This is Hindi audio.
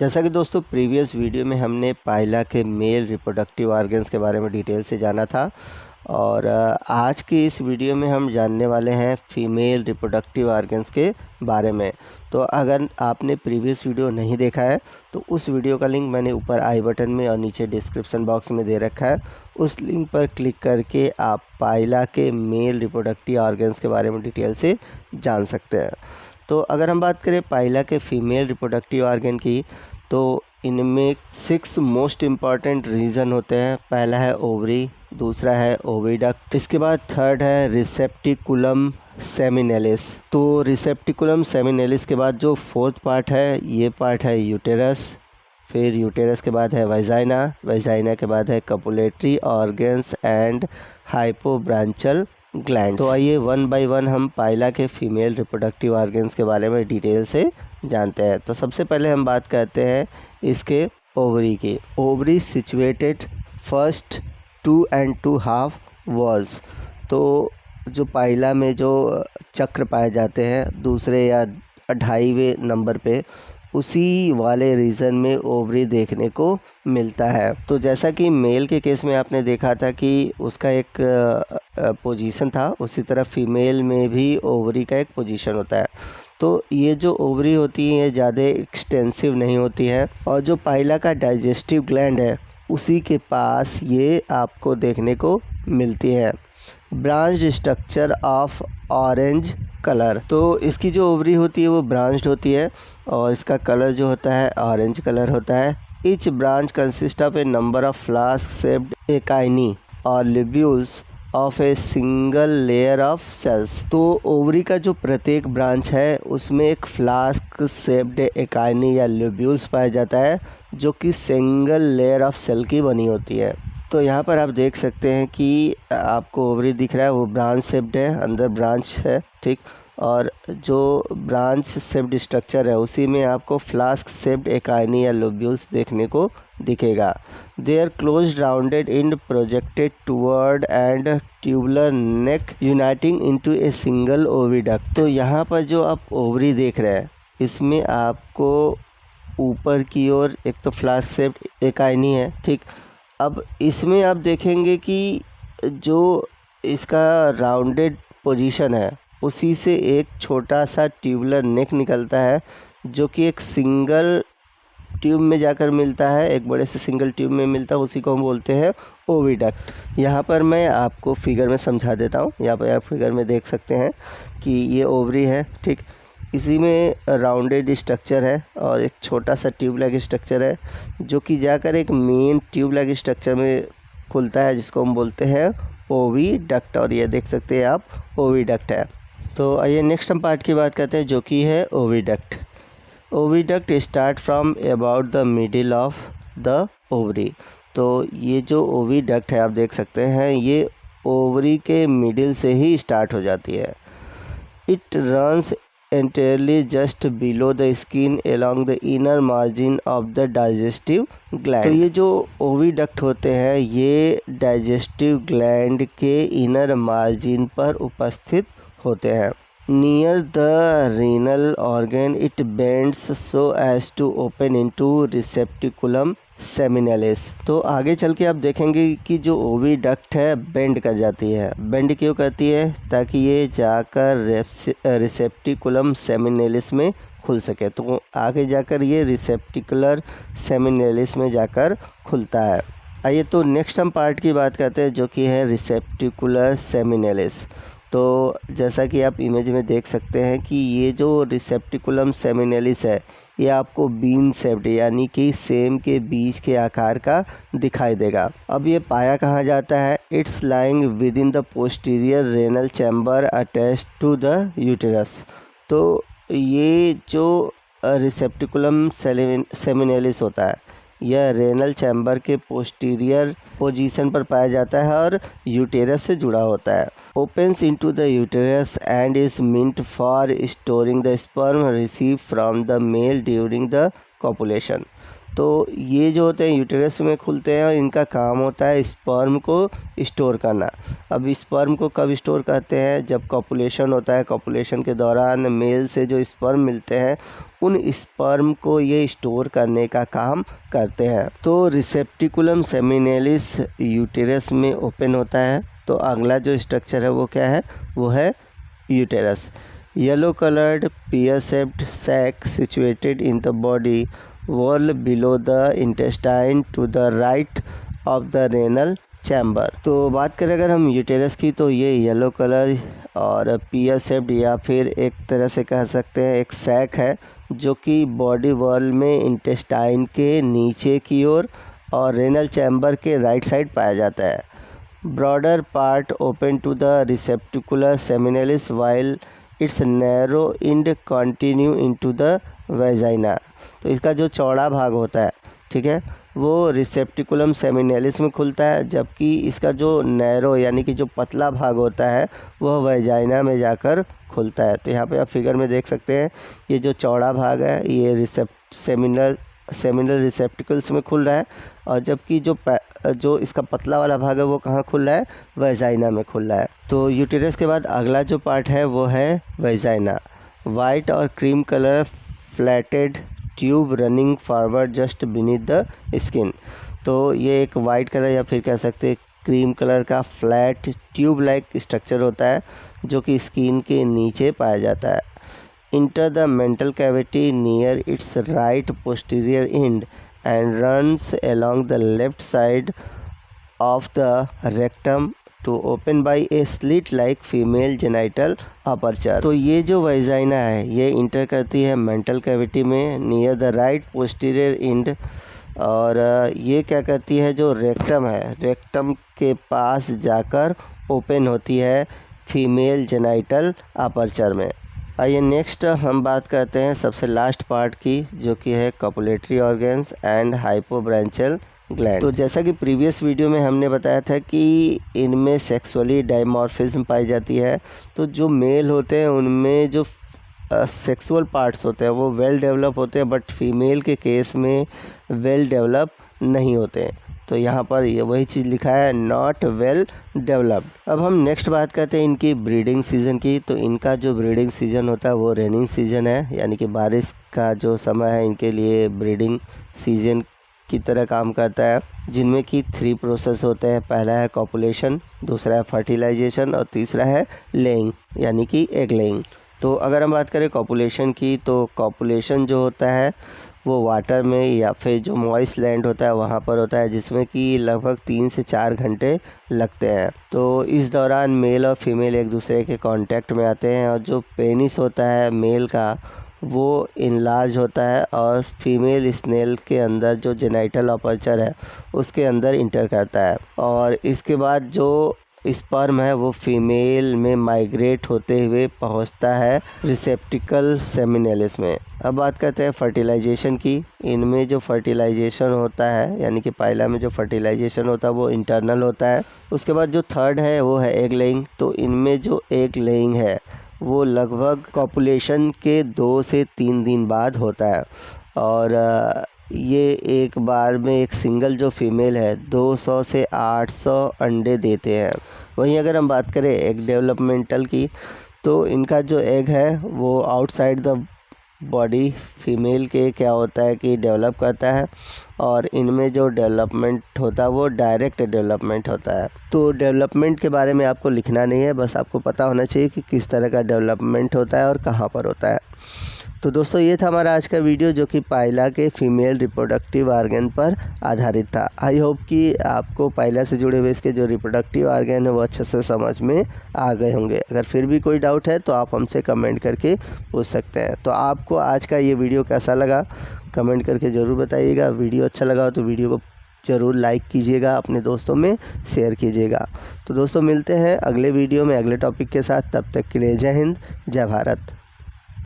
जैसा कि दोस्तों प्रीवियस वीडियो में हमने पाइला के मेल रिप्रोडक्टिव ऑर्गन्स के बारे में डिटेल से जाना था और आज की इस वीडियो में हम जानने वाले हैं फीमेल रिप्रोडक्टिव ऑर्गन्स के बारे में। तो अगर आपने प्रीवियस वीडियो नहीं देखा है तो उस वीडियो का लिंक मैंने ऊपर आई बटन में और नीचे डिस्क्रिप्शन बॉक्स में दे रखा है। उस लिंक पर क्लिक करके आप पाइला के मेल रिप्रोडक्टिव ऑर्गन्स के बारे में डिटेल से जान सकते हैं। तो अगर हम बात करें पाइला के फीमेल रिप्रोडक्टिव ऑर्गन की, तो इनमें 6 मोस्ट इम्पॉर्टेंट रीजन होते हैं। पहला है ओवरी, दूसरा है ओविडक्ट, इसके बाद थर्ड है रिसेप्टिकुलम सेमिनेलिस। तो रिसेप्टिकुलम सेमिनेलिस के बाद जो फोर्थ पार्ट है ये पार्ट है यूटेरस, फिर यूटेरस के बाद है वेजाइना, वेजाइना के बाद है कपुलेटरी ऑर्गन्स एंड हाइपोब्रांचल ग्लैंड। तो आइए वन बाय वन हम पाइला के फीमेल रिप्रोडक्टिव ऑर्गन्स के बारे में डिटेल से जानते हैं। तो सबसे पहले हम बात करते हैं इसके ओवरी की। Ovary situated first 2.2 walls. तो जो पाइला में जो चक्र पाए जाते हैं दूसरे या 2.5वें नंबर पे, उसी वाले रीजन में ओवरी देखने को मिलता है। तो जैसा कि मेल के केस में आपने देखा था कि उसका एक पोजीशन था, उसी तरह फीमेल में भी ओवरी का एक पोजीशन होता है। तो ये जो ओवरी होती है ये ज़्यादा एक्सटेंसिव नहीं होती है और जो पाइला का डाइजेस्टिव ग्लैंड है उसी के पास ये आपको देखने को मिलती है। Branched structure of orange colour. तो इसकी जो ओवरी होती है वो ब्रांच्ड होती है और इसका कलर जो होता है ऑरेंज कलर होता है। Each branch consist of a number of flask shaped acini और lobules of a single layer of cells. तो ओवरी का जो प्रत्येक ब्रांच है उसमें एक फ्लास्क शेप्ड एकाइनी या लिब्यूल्स पाया जाता है जो कि सिंगल लेयर ऑफ सेल की बनी होती है। तो यहाँ पर आप देख सकते हैं कि आपको ओवरी दिख रहा है, वो ब्रांच शेप्ड है, अंदर ब्रांच है, ठीक। और जो ब्रांच शेप्ड स्ट्रक्चर है उसी में आपको फ्लास्क शेप्ड एकाइनी या लोब्यूल्स देखने को दिखेगा। They are close rounded and projected toward and tubular neck uniting into a single oviduct. तो यहाँ पर जो आप ओवरी देख रहे हैं इसमें आपको ऊपर की ओर एक तो फ्लास्क शेप्ड एकाइनी है, ठीक। अब इसमें आप देखेंगे कि जो इसका राउंडेड पोजीशन है उसी से एक छोटा सा ट्यूबुलर नेक निकलता है जो कि एक सिंगल ट्यूब में जाकर मिलता है, एक बड़े से सिंगल ट्यूब में मिलता है, उसी को हम बोलते हैं ओविडक्ट। यहाँ पर मैं आपको फिगर में समझा देता हूँ। यहाँ पर आप फिगर में देख सकते हैं कि ये ओवरी है, ठीक। इसी में राउंडेड स्ट्रक्चर है और एक छोटा सा ट्यूब लाइक स्ट्रक्चर है जो कि जाकर एक मेन ट्यूब लाइक स्ट्रक्चर में खुलता है जिसको हम बोलते हैं ओविडक्ट। और ये देख सकते हैं आप ओविडक्ट है। तो आइए नेक्स्ट हम पार्ट की बात करते हैं जो कि है oviduct. Oviduct start from about the middle of the ovary. तो ये जो ओविडक्ट है आप देख सकते हैं ये ओवरी के मिडिल से ही स्टार्ट हो जाती है। It runs entirely just below the skin along the inner margin of the digestive gland। तो ये जो ओविडक्ट होते हैं ये डाइजेस्टिव ग्लैंड के इनर मार्जिन पर उपस्थित होते हैं। Near the renal organ it bends so as to open into receptaculum seminalis. तो आगे चल के आप देखेंगे कि जो ओविडक्ट है बेंड कर जाती है। बेंड क्यों करती है? ताकि ये जाकर रिसेप्टिकुलम सेमिनेलिस में खुल सके। तो आगे जाकर ये रिसेप्टिकुलर सेमिनेलिस में जाकर खुलता है। आइए तो नेक्स्ट हम पार्ट की बात करते हैं जो कि है रिसेप्टिकुलर सेमिनेलिस। तो जैसा कि आप इमेज में देख सकते हैं कि ये जो रिसेप्टिकुलम सेमिनेलिस है ये आपको बीन शेप्ड यानी कि सेम के बीज के आकार का दिखाई देगा। अब ये पाया कहाँ जाता है? It's lying with in the posterior renal chamber attached to the uterus. तो ये जो रिसेप्टिकुलम सेमिनेलिस होता है यह रेनल चैम्बर के पोस्टीरियर पोजीशन पर पाया जाता है और यूटेरस से जुड़ा होता है। Opens into the uterus and is meant for storing the sperm receive from the male during the copulation. तो ये जो होते हैं यूटेरस में खुलते हैं और इनका काम होता है स्पर्म को स्टोर करना। अब स्पर्म को कब स्टोर करते हैं? जब कॉपुलेशन होता है, कॉपुलेशन के दौरान मेल से जो स्पर्म मिलते हैं उन स्पर्म को ये स्टोर करने का काम करते हैं। तो रिसेप्टिकुलम सेमिनेलिस यूटेरस में ओपन होता है। तो अगला जो स्ट्रक्चर है वो क्या है? वो है uterus. Yellow coloured pear shaped sac situated in the body wall below the intestine to the right of the renal chamber. तो बात करें अगर हम यूटेरस की, तो ये येलो कलर और पियर शेप्ड या फिर एक तरह से कह सकते हैं एक सैक है जो कि बॉडी वॉल में इंटेस्टाइन के नीचे की ओर और रेनल चैम्बर के राइट साइड पाया जाता है। Broader part open to the receptacular seminalis while its narrow end continue into the vagina. तो इसका जो चौड़ा भाग होता है, ठीक है, वो रिसेप्टिकुलम सेमिनेलिस में खुलता है, जबकि इसका जो नैरो यानी कि जो पतला भाग होता है वह वेजाइना में जाकर खुलता है। तो यहाँ पे आप फिगर में देख सकते हैं ये जो चौड़ा भाग है ये सेमिनल रिसेप्टिकल्स में खुल रहा है, और जबकि जो इसका पतला वाला भाग है वो कहाँ खुल रहा है? वेजाइना में खुल रहा है। तो यूटेरस के बाद अगला जो पार्ट है वो है वेजाइना। वाइट और cream colour flatted tube running forward just beneath the skin. तो ये एक वाइट कलर या फिर कह सकते हैं क्रीम कलर का फ्लैट ट्यूब लाइक स्ट्रक्चर होता है जो कि स्किन के नीचे पाया जाता है। Enter the mental cavity near its right posterior end and runs along the left side of the rectum to open by a slit like female genital aperture। तो ये जो वेजाइना है ये इंटर करती है मेंटल कैविटी में near the right posterior and, और ये क्या करती है? जो रेक्टम है, रेक्टम के पास जाकर ओपन होती है फीमेल जेनाइटल अपर्चर में। आइए नेक्स्ट हम बात करते हैं सबसे लास्ट पार्ट की, जो कि है कॉपुलेटरी ऑर्गन्स एंड हाइपोब्रांचियल ग्लैंड। तो जैसा कि प्रीवियस वीडियो में हमने बताया था कि इनमें सेक्सुअली डायमॉर्फिज्म पाई जाती है। तो जो मेल होते हैं उनमें जो सेक्सुअल पार्ट्स होते हैं वो वेल डेवलप होते हैं, बट फीमेल के केस में वेल डेवलप नहीं होते हैं। तो यहाँ पर ये वही चीज़ लिखा है, नॉट वेल डेवलप्ड। अब हम नेक्स्ट बात करते हैं इनकी ब्रीडिंग सीज़न की। तो इनका जो ब्रीडिंग सीज़न होता है वो रेनिंग सीज़न है, यानी कि बारिश का जो समय है इनके लिए ब्रीडिंग सीज़न की तरह काम करता है, जिनमें कि 3 प्रोसेस होते हैं। पहला है कॉपुलेशन, दूसरा है फर्टिलाइजेशन और तीसरा है लेइंग यानी कि एग लेइंग। तो अगर हम बात करें कॉपुलेशन की, तो कॉपुलेशन जो होता है वो वाटर में या फिर जो मॉइस्ट लैंड होता है वहाँ पर होता है, जिसमें कि लगभग 3 से 4 घंटे लगते हैं। तो इस दौरान मेल और फीमेल एक दूसरे के कांटेक्ट में आते हैं, और जो पेनिस होता है मेल का वो इनलार्ज होता है और फीमेल स्नेल के अंदर जो जेनाइटल अपर्चर है उसके अंदर इंटर करता है, और इसके बाद जो स्पर्म है वो फीमेल में माइग्रेट होते हुए पहुंचता है रिसेप्टिकल सेमिनेलिस में। अब बात करते हैं फर्टिलाइजेशन की। इनमें जो फर्टिलाइजेशन होता है यानी कि पहला में जो फर्टिलाइजेशन होता है वो इंटरनल होता है। उसके बाद जो थर्ड है वो है एग लेइंग। तो इनमें जो एग लेइंग है वो लगभग कॉपुलेशन के 2 से 3 दिन बाद होता है, और ये एक बार में एक सिंगल जो फीमेल है 200 से 800 अंडे देते हैं। वहीं अगर हम बात करें एग डेवलपमेंटल की, तो इनका जो एग है वो आउटसाइड द बॉडी फीमेल के क्या होता है कि डेवलप करता है, और इनमें जो डेवलपमेंट होता है वो डायरेक्ट डेवलपमेंट होता है। तो डेवलपमेंट के बारे में आपको लिखना नहीं है, बस आपको पता होना चाहिए कि किस तरह का डेवलपमेंट होता है और कहाँ पर होता है। तो दोस्तों ये था हमारा आज का वीडियो, जो कि पाइला के फीमेल रिप्रोडक्टिव ऑर्गन पर आधारित था। आई होप कि आपको पाइला से जुड़े हुए इसके जो रिप्रोडक्टिव ऑर्गन है वो अच्छे से समझ में आ गए होंगे। अगर फिर भी कोई डाउट है तो आप हमसे कमेंट करके पूछ सकते हैं। तो आपको आज का ये वीडियो कैसा लगा कमेंट करके ज़रूर बताइएगा। वीडियो अच्छा लगा हो तो वीडियो को ज़रूर लाइक कीजिएगा, अपने दोस्तों में शेयर कीजिएगा। तो दोस्तों मिलते हैं अगले वीडियो में अगले टॉपिक के साथ। तब तक के लिए जय हिंद, जय भारत।